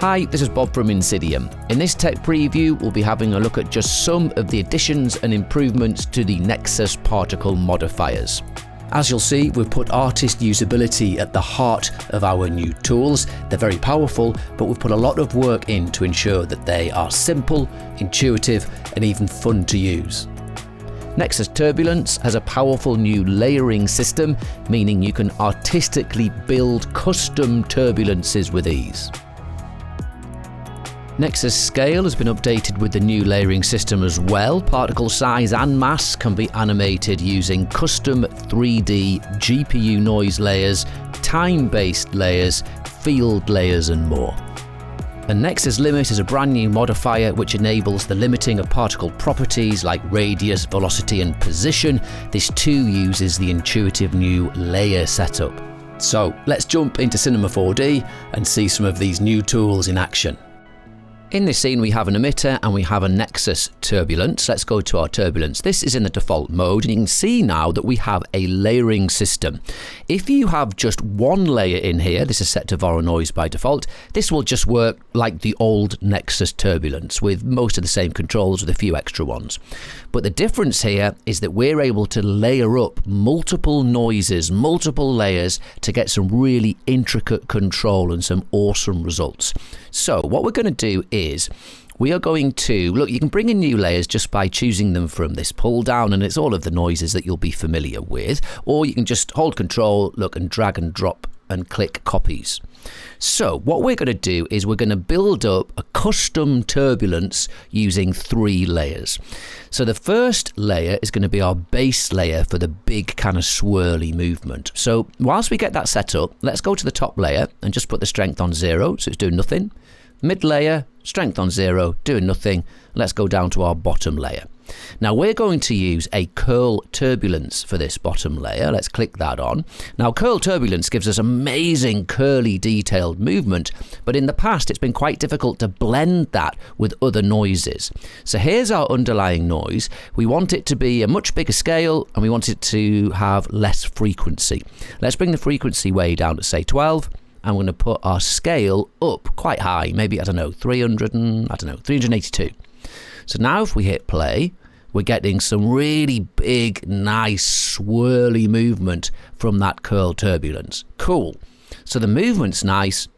Hi, this is Bob from INSYDIUM. In this tech preview, we'll be having a look at just some of the additions and improvements to the NeXus particle modifiers. As you'll see, we've put artist usability at the heart of our new tools. They're very powerful, but we've put a lot of work in to ensure that they are simple, intuitive, and even fun to use. nxTurbulence has a powerful new layering system, meaning you can artistically build custom turbulences with ease. nxScale has been updated with the new layering system as well. Particle size and mass can be animated using custom 3D GPU noise layers, time-based layers, field layers and more. And nxLimit is a brand new modifier which enables the limiting of particle properties like radius, velocity and position. This too uses the intuitive new layer setup. So let's jump into Cinema 4D and see some of these new tools in action. In this scene we have an emitter and we have a NeXus turbulence. Let's go to our turbulence. This is in the default mode and you can see now that we have a layering system. If you have just one layer in here, this is set to Voronoi by default, this will just work like the old NeXus turbulence with most of the same controls with a few extra ones. But the difference here is that we're able to layer up multiple noises, multiple layers to get some really intricate control and some awesome results. So what we're going to do is we are going to, look, you can bring in new layers just by choosing them from this pull down and it's all of the noises that you'll be familiar with, or you can just hold control, look and drag and drop and click copies. So what we're going to do is we're going to build up a custom turbulence using 3 layers. So the first layer is going to be our base layer for the big kind of swirly movement. So whilst we get that set up, let's go to the top layer and just put the strength on 0, so it's doing nothing. Mid layer, strength on 0, doing nothing. Let's go down to our bottom layer. Now we're going to use a curl turbulence for this bottom layer. Let's click that on. Now curl turbulence gives us amazing curly detailed movement, but in the past it's been quite difficult to blend that with other noises. So here's our underlying noise. We want it to be a much bigger scale and we want it to have less frequency. Let's bring the frequency way down to say 12. And we're going to put our scale up quite high, maybe, I don't know, 382. So now if we hit play, we're getting some really big, nice, swirly movement from that curl turbulence. Cool. So the movement's nice,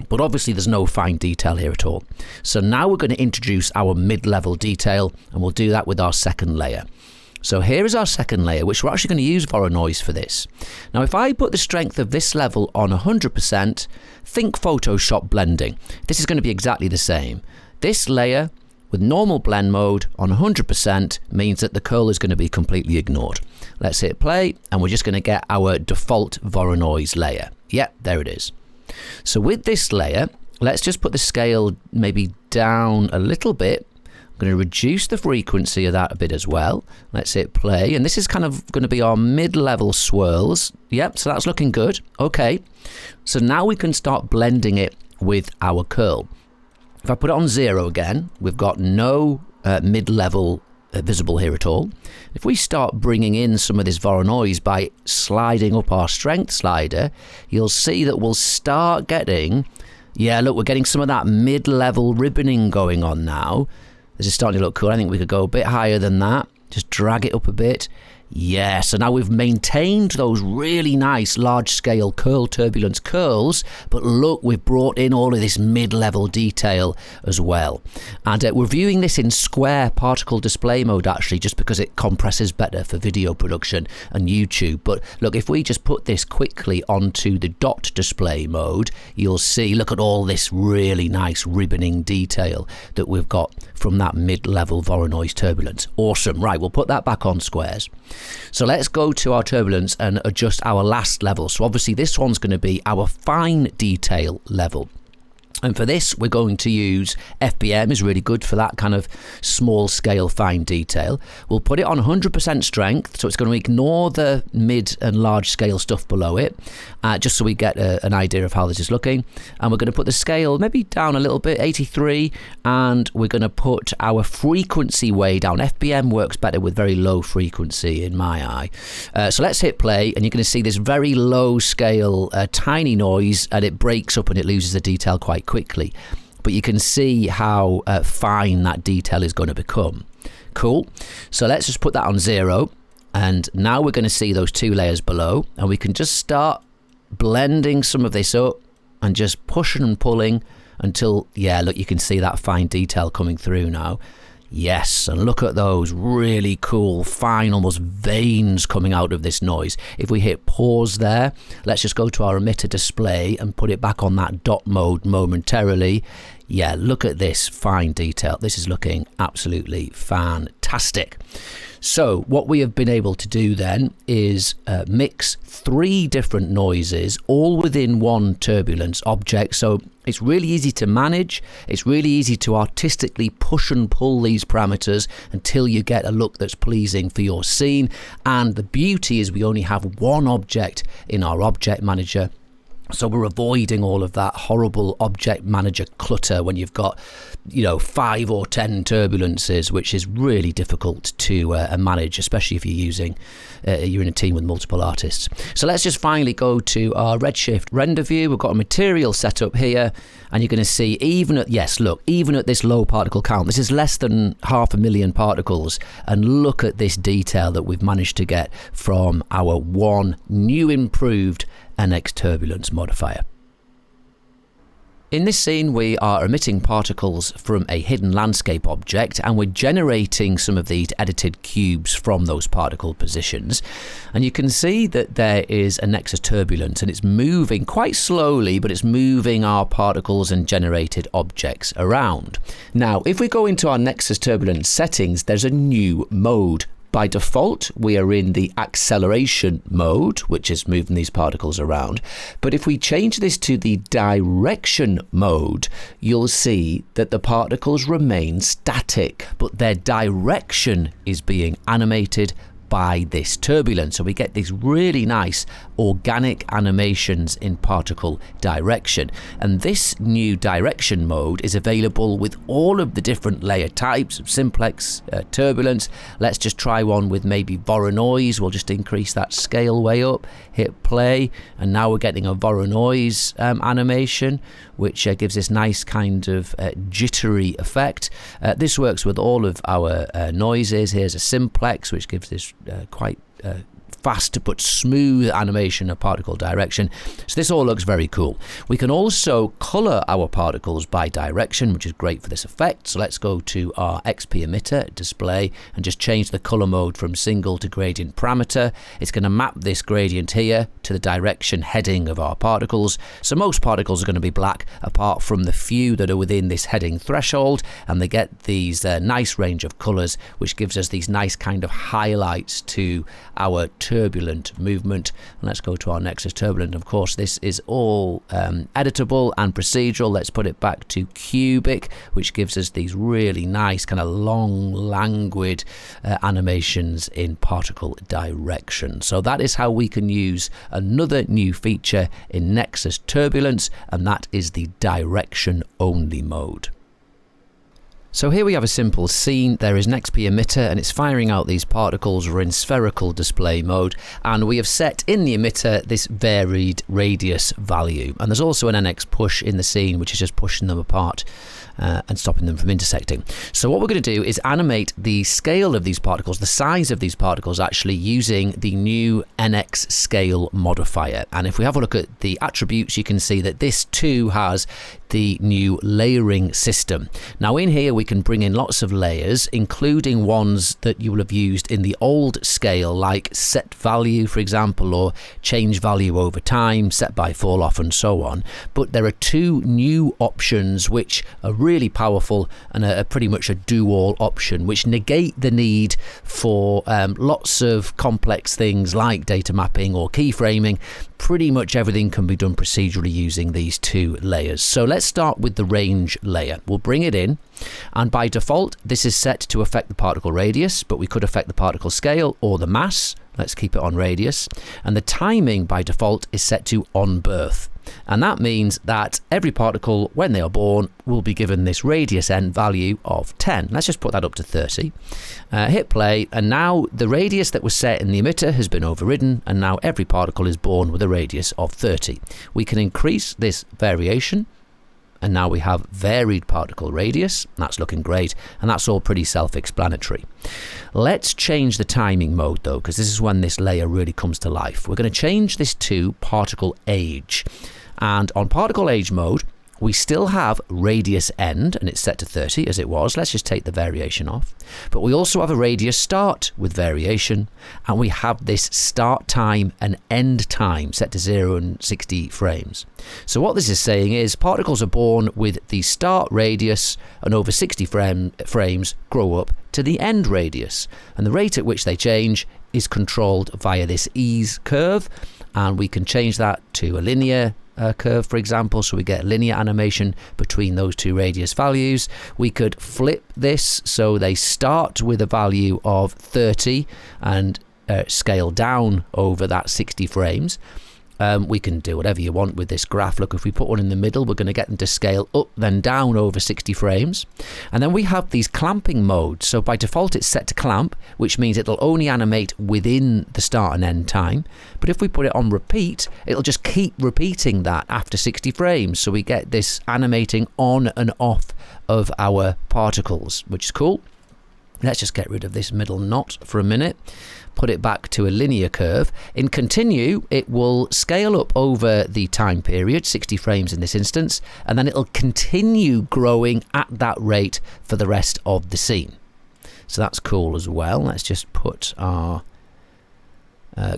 but obviously there's no fine detail here at all. So now we're going to introduce our mid-level detail, and we'll do that with our second layer. So here is our second layer, which we're actually going to use Voronoi for this. Now if I put the strength of this level on 100%, think Photoshop blending. This is going to be exactly the same. This layer with normal blend mode on 100% means that the curl is going to be completely ignored. Let's hit play and we're just going to get our default Voronoi layer. Yep, there it is. So with this layer, let's just put the scale maybe down a little bit. I'm going to reduce the frequency of that a bit as well. Let's hit play, and this is kind of going to be our mid-level swirls. Yep, so that's looking good. Okay, so now we can start blending it with our curl. If I put it on 0 again, we've got no mid-level visible here at all. If we start bringing in some of this Voronoi by sliding up our strength slider, you'll see that we'll start getting, yeah, look, we're getting some of that mid-level ribboning going on now. This is starting to look cool. I think we could go a bit higher than that. Just drag it up a bit. Yeah, so now we've maintained those really nice large-scale curl turbulence curls, but look, we've brought in all of this mid-level detail as well. And we're viewing this in square particle display mode actually, just because it compresses better for video production and YouTube. But look, if we just put this quickly onto the dot display mode, you'll see, look at all this really nice ribboning detail that we've got from that mid-level Voronoi turbulence. Awesome. Right, we'll put that back on squares. So let's go to our turbulence and adjust our last level. So obviously this one's going to be our fine detail level. And for this, we're going to use FBM, is really good for that kind of small scale fine detail. We'll put it on 100% strength, so it's going to ignore the mid and large scale stuff below it, just so we get an idea of how this is looking. And we're going to put the scale maybe down a little bit, 83, and we're going to put our frequency way down. FBM works better with very low frequency in my eye. So let's hit play, and you're going to see this very low scale, tiny noise, and it breaks up and it loses the detail quite quickly. but you can see how fine that detail is going to become. Cool. So let's just put that on 0. And now we're going to see those 2 layers below, and we can just start blending some of this up and just pushing and pulling until, yeah, look, you can see that fine detail coming through now. Yes, and look at those really cool, fine, almost veins coming out of this noise. If we hit pause there, let's just go to our emitter display and put it back on that dot mode momentarily. Yeah, look at this fine detail. This is looking absolutely fantastic. So what we have been able to do then is mix 3 different noises all within one turbulence object. So it's really easy to manage. It's really easy to artistically push and pull these parameters until you get a look that's pleasing for your scene. And the beauty is we only have one object in our object manager. So we're avoiding all of that horrible object manager clutter when you've got, 5 or 10 turbulences, which is really difficult to manage, especially if you're in a team with multiple artists. So let's just finally go to our Redshift render view. We've got a material set up here, and you're going to see even at this low particle count, this is less than 500,000 particles, and look at this detail that we've managed to get from our one new improved nxTurbulence modifier. In this scene, we are emitting particles from a hidden landscape object, and we're generating some of these edited cubes from those particle positions. And you can see that there is a nxTurbulence, and it's moving quite slowly, but it's moving our particles and generated objects around. Now, if we go into our nxTurbulence settings, there's a new mode. By default, we are in the acceleration mode, which is moving these particles around. But if we change this to the direction mode, you'll see that the particles remain static, but their direction is being animated by this turbulence. So we get these really nice organic animations in particle direction. And this new direction mode is available with all of the different layer types of simplex, turbulence. Let's just try one with maybe Voronoi. We'll just increase that scale way up, hit play, and now we're getting a Voronoi animation, which gives this nice kind of jittery effect. This works with all of our noises. Here's a simplex, which gives this quite fast but smooth animation of particle direction. So this all looks very cool. We can also color our particles by direction, which is great for this effect. So let's go to our XP emitter display and just change the color mode from single to gradient parameter. It's going to map this gradient here to the direction heading of our particles. So most particles are going to be black, apart from the few that are within this heading threshold, and they get these nice range of colors, which gives us these nice kind of highlights to our turbulent movement. And let's go to our nxTurbulence. Of course, this is all editable and procedural. Let's put it back to cubic, which gives us these really nice kind of long, languid animations in particle direction. So that is how we can use another new feature in nxTurbulence, and that is the direction only mode. So here we have a simple scene. There is an XP emitter, and it's firing out these particles. We're in spherical display mode, and we have set in the emitter this varied radius value. And there's also an NX push in the scene, which is just pushing them apart and stopping them from intersecting. So what we're going to do is animate the scale of these particles, the size of these particles actually, using the new nxScale modifier. And if we have a look at the attributes, you can see that this too has the new layering system. Now in here we can bring in lots of layers, including ones that you will have used in the old scale, like set value, for example, or change value over time, set by fall off, and so on. But there are 2 new options which are really powerful and are pretty much a do-all option, which negate the need for lots of complex things like data mapping or keyframing. Pretty much everything can be done procedurally using these 2 layers. So let's start with the range layer. We'll bring it in, and by default this is set to affect the particle radius, but we could affect the particle scale or the mass. Let's keep it on radius. And the timing by default is set to on birth. And that means that every particle, when they are born, will be given this radius n value of 10. Let's just put that up to 30. Hit play, and now the radius that was set in the emitter has been overridden, and now every particle is born with a radius of 30. We can increase this variation and now we have varied particle radius. That's looking great, and that's all pretty self-explanatory. Let's change the timing mode though, because this is when this layer really comes to life. We're going to change this to particle age, and on particle age mode we still have radius end, and it's set to 30 as it was. Let's just take the variation off. But we also have a radius start with variation, and we have this start time and end time set to 0 and 60 frames. So what this is saying is particles are born with the start radius, and over 60 frames grow up to the end radius. And the rate at which they change is controlled via this ease curve, and we can change that to a linear curve, for example, so we get linear animation between those two radius values. We could flip this so they start with a value of 30 and scale down over that 60 frames. We can do whatever you want with this graph. Look, if we put one in the middle, we're going to get them to scale up then down over 60 frames. And then we have these clamping modes. So by default it's set to clamp, which means it'll only animate within the start and end time. But if we put it on repeat, it'll just keep repeating that after 60 frames. So we get this animating on and off of our particles, which is cool. Let's just get rid of this middle knot for a minute. Put it back to a linear curve. In continue, it will scale up over the time period, 60 frames in this instance, and then it'll continue growing at that rate for the rest of the scene. So that's cool as well. Let's just put our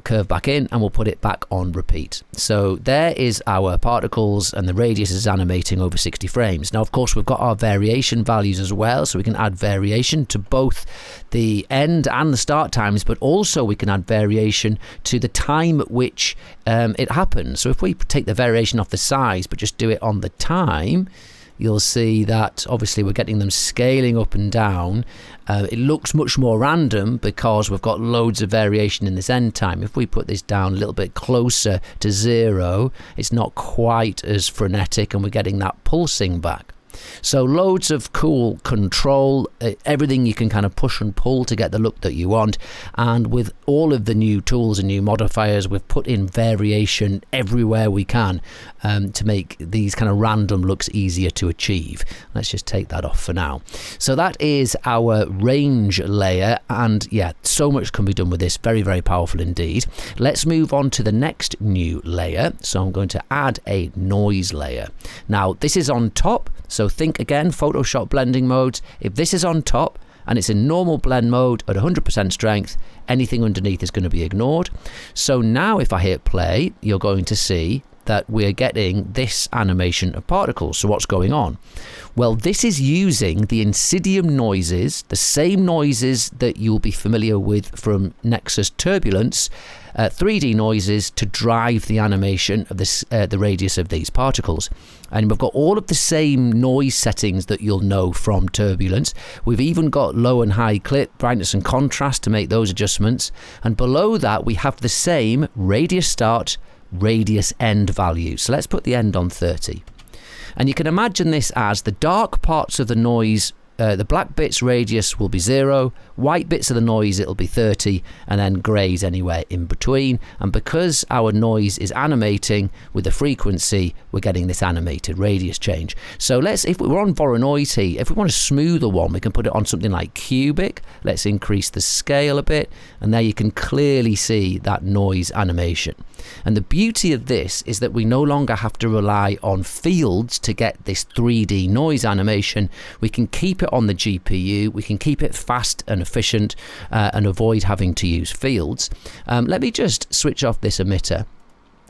curve back in, and we'll put it back on repeat. So there is our particles, and the radius is animating over 60 frames. Now of course we've got our variation values as well, so we can add variation to both the end and the start times, but also we can add variation to the time at which it happens. So if we take the variation off the size but just do it on the time, you'll see that obviously we're getting them scaling up and down. It looks much more random because we've got loads of variation in this end time. If we put this down a little bit closer to 0, it's not quite as frenetic, and we're getting that pulsing back. So loads of cool control, everything you can kind of push and pull to get the look that you want. And with all of the new tools and new modifiers, we've put in variation everywhere we can to make these kind of random looks easier to achieve. Let's just take that off for now. So that is our range layer, and yeah, so much can be done with this. Very, very powerful indeed. Let's move on to the next new layer. So I'm going to add a noise layer. Now this is on top. So think again, Photoshop blending modes. If this is on top and it's in normal blend mode at 100% strength, anything underneath is going to be ignored. So now if I hit play, you're going to see that we're getting this animation of particles. So what's going on? Well, this is using the INSYDIUM noises, the same noises that you'll be familiar with from NeXus turbulence, 3D noises to drive the animation of this, the radius of these particles. And we've got all of the same noise settings that you'll know from turbulence. We've even got low and high clip, brightness and contrast to make those adjustments. And below that, we have the same radius start, radius end value. So let's put the end on 30. And you can imagine this as the dark parts of the noise, the black bits radius will be 0, white bits of the noise it'll be 30, and then greys anywhere in between. And because our noise is animating with the frequency, we're getting this animated radius change. So let's, if we're on Voronoi, if we want a smoother one, we can put it on something like cubic. Let's increase the scale a bit, and there you can clearly see that noise animation. And the beauty of this is that we no longer have to rely on fields to get this 3D noise animation. We can keep it on the GPU, we can keep it fast and efficient and avoid having to use fields. Let me just switch off this emitter.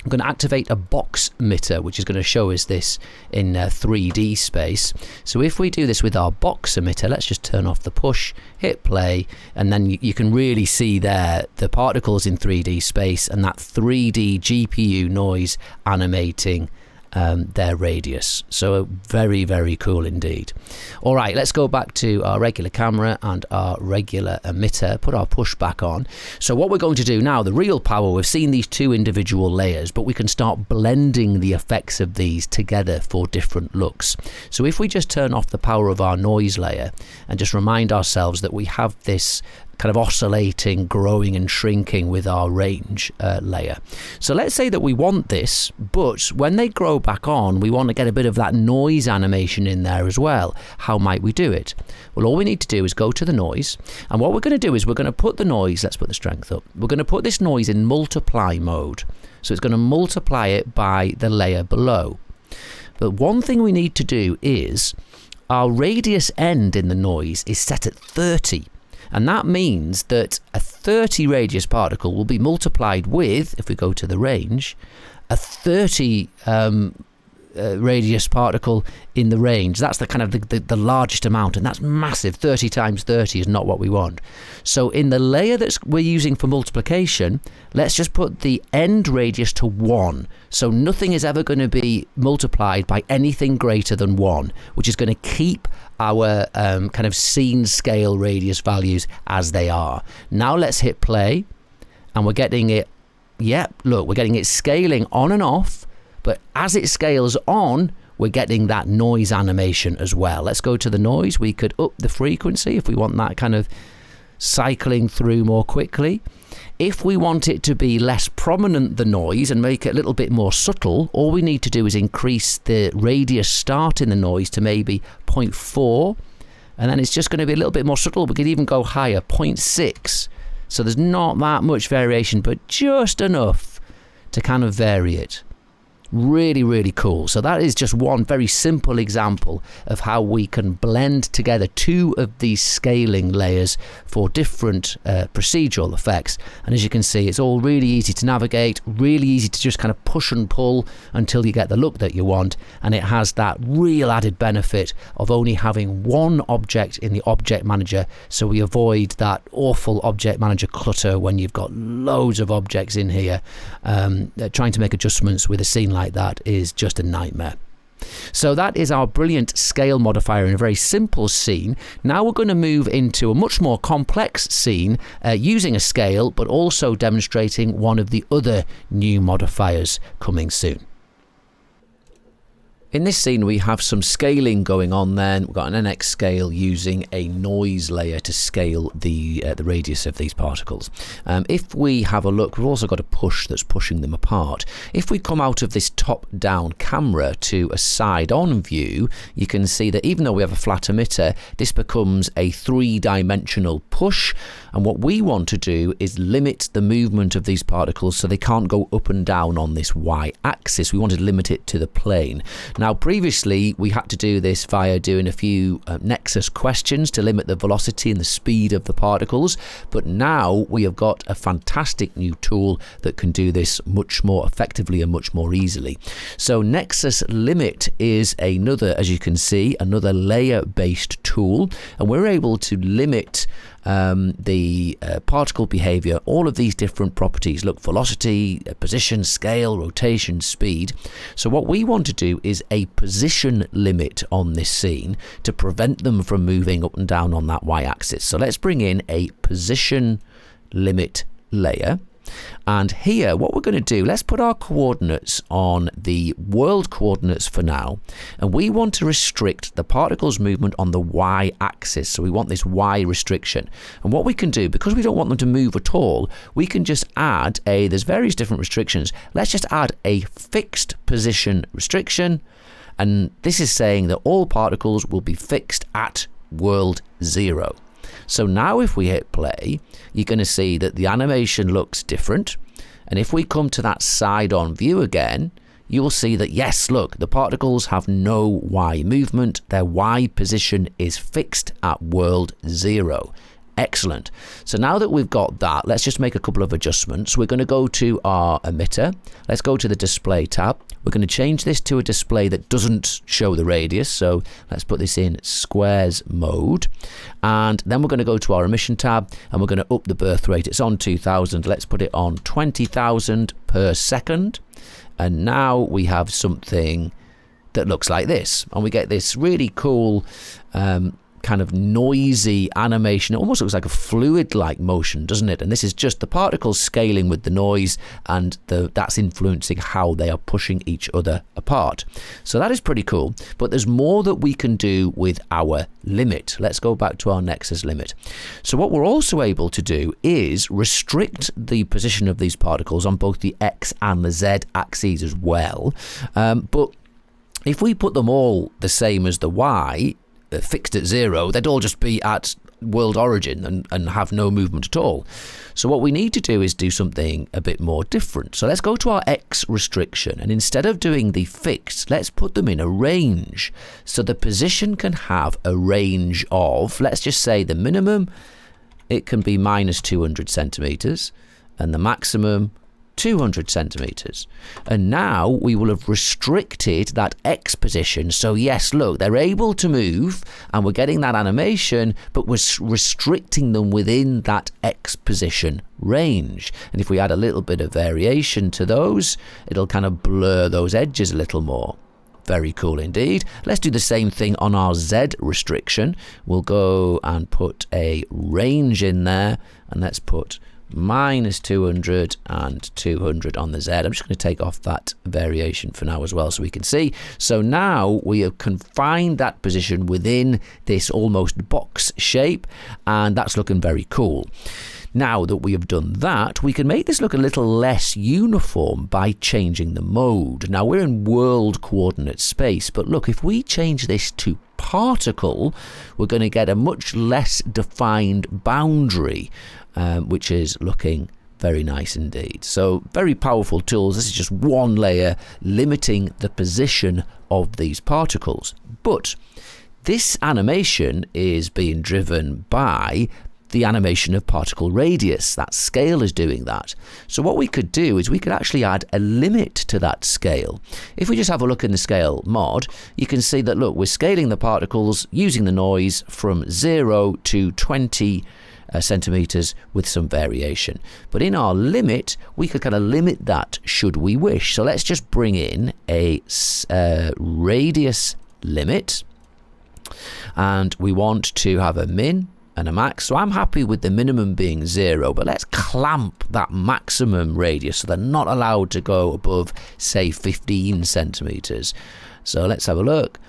I'm going to activate a box emitter, which is going to show us this in 3D space. So if we do this with our box emitter, let's just turn off the push, hit play, and then you can really see there the particles in 3D space and that 3D GPU noise animating their radius. So very, very cool indeed. All right, let's go back to our regular camera and our regular emitter, put our push back on. So what we're going to do now, the real power, we've seen these two individual layers, but we can start blending the effects of these together for different looks. So if we just turn off the power of our noise layer and just remind ourselves that we have this kind of oscillating, growing and shrinking with our range layer. So let's say that we want this, but when they grow back on, we want to get a bit of that noise animation in there as well. How might we do it? Well, all we need to do is go to the noise, and what we're going to do is we're going to put the noise, let's put the strength up, we're going to put this noise in multiply mode. So it's going to multiply it by the layer below. But one thing we need to do is our radius end in the noise is set at 30. And that means that a 30 radius particle will be multiplied with, if we go to the range, a 30 radius particle in the range. That's the kind of the largest amount, and that's massive. 30 times 30 is not what we want. So in the layer that we're using for multiplication, let's just put the end radius to 1. So nothing is ever going to be multiplied by anything greater than 1, which is going to keep our kind of scene scale radius values as they are. Now let's hit play, and we're getting it, look, we're getting it scaling on and off. But as it scales on, we're getting that noise animation as well. Let's go to the noise. We could up the frequency if we want that kind of cycling through more quickly. If we want it to be less prominent, the noise, and make it a little bit more subtle, all we need to do is increase the radius start in the noise to maybe 0.4. And then it's just going to be a little bit more subtle. We could even go higher, 0.6. So there's not that much variation, but just enough to kind of vary it. Really, really cool. So that is just one very simple example of how we can blend together two of these scaling layers for different procedural effects. And as you can see, it's all really easy to navigate, really easy to just kind of push and pull until you get the look that you want. And it has that real added benefit of only having one object in the object manager, so we avoid that awful object manager clutter when you've got loads of objects in here. Trying to make adjustments with a scene like that is just a nightmare. So that is our brilliant scale modifier in a very simple scene. Now we're going to move into a much more complex scene using a scale, but also demonstrating one of the other new modifiers coming soon. In this scene we have some scaling going on then. We've got an nxScale using a noise layer to scale the radius of these particles. If we have a look, we've also got a push that's pushing them apart. If we come out of this top-down camera to a side-on view, you can see that even though we have a flat emitter, this becomes a three-dimensional push. And what we want to do is limit the movement of these particles so they can't go up and down on this y-axis. We want to limit it to the plane. Now previously we had to do this via doing a few NeXus questions to limit the velocity and the speed of the particles, but now we have got a fantastic new tool that can do this much more effectively and much more easily. So nxLimit is another, as you can see, another layer-based tool, and we're able to limit the particle behavior, all of these different properties. Look, velocity, position, scale, rotation, speed. So what we want to do is a position limit on this scene to prevent them from moving up and down on that y-axis. So let's bring in a position limit layer. And here what we're going to do, let's put our coordinates on the world coordinates for now, and we want to restrict the particles movement on the y-axis. So we want this y restriction, and what we can do, because we don't want them to move at all, we can just add there's various different restrictions. Let's just add a fixed position restriction, and this is saying that all particles will be fixed at world 0. So now if we hit play, you're going to see that the animation looks different. And if we come to that side-on view again, you'll see that, yes, look, the particles have no y movement. Their y position is fixed at world 0. Excellent. So now that we've got that, let's just make a couple of adjustments. We're going to go to our emitter. Let's go to the display tab. We're going to change this to a display that doesn't show the radius. So let's put this in squares mode. And then we're going to go to our emission tab, and we're going to up the birth rate. It's on 2000. Let's put it on 20,000 per second. And now we have something that looks like this. And we get this really cool kind of noisy animation. It almost looks like a fluid-like motion, doesn't it? And this is just the particles scaling with the noise, and that's influencing how they are pushing each other apart. So that is pretty cool. But there's more that we can do with our limit. Let's go back to our NeXus limit. So what we're also able to do is restrict the position of these particles on both the X and the Z axes as well. But if we put them all the same as the Y, fixed at 0, they'd all just be at world origin and have no movement at all. So what we need to do is do something a bit more different. So let's go to our X restriction, and instead of doing the fixed, let's put them in a range. So the position can have a range of, let's just say the minimum, it can be minus 200 centimeters, and the maximum 200 centimeters. And now we will have restricted that X position. So yes, look, they're able to move and we're getting that animation, but we're restricting them within that X position range. And if we add a little bit of variation to those, it'll kind of blur those edges a little more. Very cool indeed. Let's do the same thing on our Z restriction. We'll go and put a range in there, and let's put minus 200 and 200 on the Z. I'm just going to take off that variation for now as well so we can see. So now we have confined that position within this almost box shape, and that's looking very cool. Now that we have done that, we can make this look a little less uniform by changing the mode. Now we're in world coordinate space, but look, if we change this to particle, we're going to get a much less defined boundary, which is looking very nice indeed. So very powerful tools. This is just one layer limiting the position of these particles. But this animation is being driven by the animation of particle radius. That scale is doing that. So what we could do is we could actually add a limit to that scale. If we just have a look in the scale mod, you can see that, look, we're scaling the particles using the noise from 0 to 20 centimeters with some variation. But in our limit, we could kind of limit that should we wish. So let's just bring in a radius limit, and we want to have a min and a max. So I'm happy with the minimum being 0, but let's clamp that maximum radius so they're not allowed to go above, say, 15 centimeters. So let's have a look.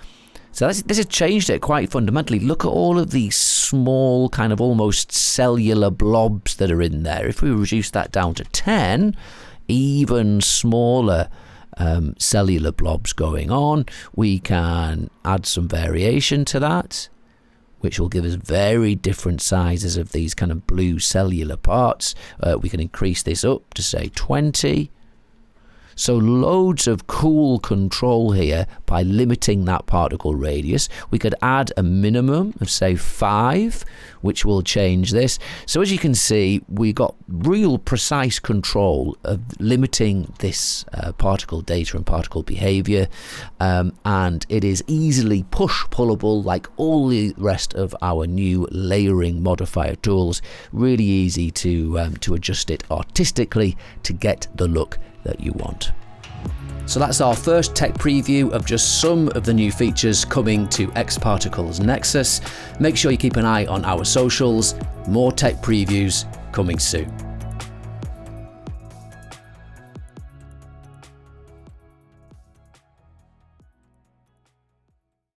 So this has changed it quite fundamentally. Look at all of these small kind of almost cellular blobs that are in there. If we reduce that down to 10, even smaller cellular blobs going on. We can add some variation to that, which will give us very different sizes of these kind of blue cellular parts. We can increase this up to, say, 20. So loads of cool control here by limiting that particle radius. We could add a minimum of, say, 5, which will change this. So as you can see, we got real precise control of limiting this particle data and particle behavior, and it is easily push-pullable like all the rest of our new layering modifier tools. Really easy to adjust it artistically to get the look that you want. So that's our first tech preview of just some of the new features coming to XParticles NeXus. Make sure you keep an eye on our socials. More tech previews coming soon.